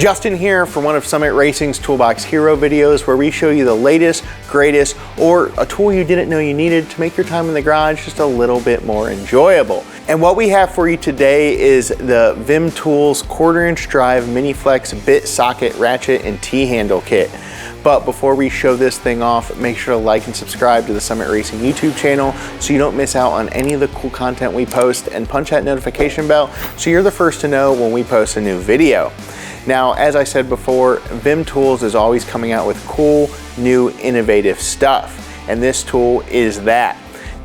Justin here for one of Summit Racing's Toolbox Hero videos, where we show you the latest, greatest, or a tool you didn't know you needed to make your time in the garage just a little bit more enjoyable. And what we have for you today is the VIM Tools 1/4" drive mini flex bit socket ratchet and T-handle kit. But before we show this thing off, make sure to like and subscribe to the Summit Racing YouTube channel so you don't miss out on any of the cool content we post, and punch that notification bell so you're the first to know when we post a new video. Now, as I said before, VIM Tools is always coming out with cool, new, innovative stuff, and this tool is that.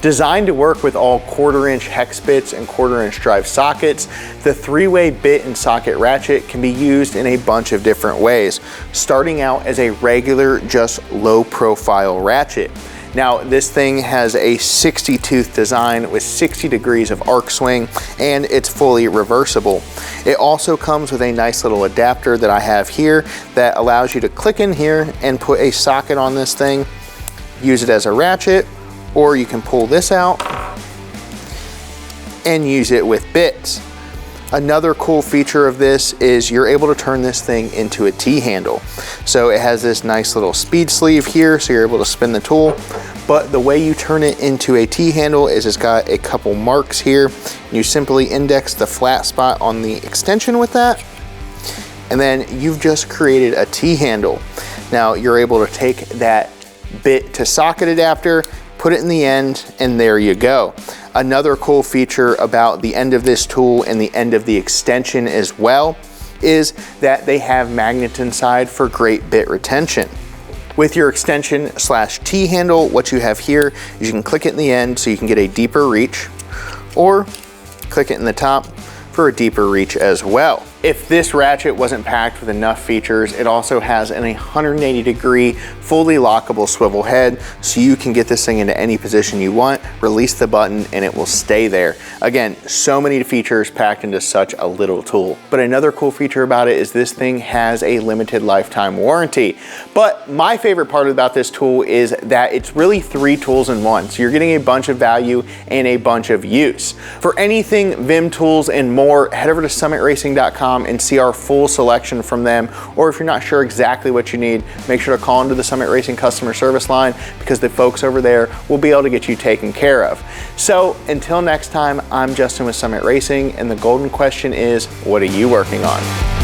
Designed to work with all 1/4" hex bits and 1/4" drive sockets, the 3-way bit and socket ratchet can be used in a bunch of different ways, starting out as a regular, just low profile ratchet. Now, this thing has a 60 tooth design with 60 degrees of arc swing, and it's fully reversible. It also comes with a nice little adapter that I have here that allows you to click in here and put a socket on this thing, use it as a ratchet, or you can pull this out and use it with bits. Another cool feature of this is you're able to turn this thing into a T-handle. So it has this nice little speed sleeve here, so you're able to spin the tool. But the way you turn it into a T-handle is it's got a couple marks here. You simply index the flat spot on the extension with that, and then you've just created a T-handle. Now you're able to take that bit to socket adapter, put it in the end, and there you go. Another cool feature about the end of this tool and the end of the extension as well is that they have magnets inside for great bit retention. With your extension / T-handle, what you have here is you can click it in the end so you can get a deeper reach, or click it in the top for a deeper reach as well. If this ratchet wasn't packed with enough features, it also has an 180-degree fully lockable swivel head, so you can get this thing into any position you want, release the button, and it will stay there. Again, so many features packed into such a little tool. But another cool feature about it is this thing has a limited lifetime warranty. But my favorite part about this tool is that it's really 3 tools in one. So you're getting a bunch of value and a bunch of use. For anything VIM Tools and more, head over to summitracing.com and see our full selection from them. Or if you're not sure exactly what you need, make sure to call into the Summit Racing customer service line, because the folks over there will be able to get you taken care of. So until next time, I'm Justin with Summit Racing, and the golden question is, what are you working on?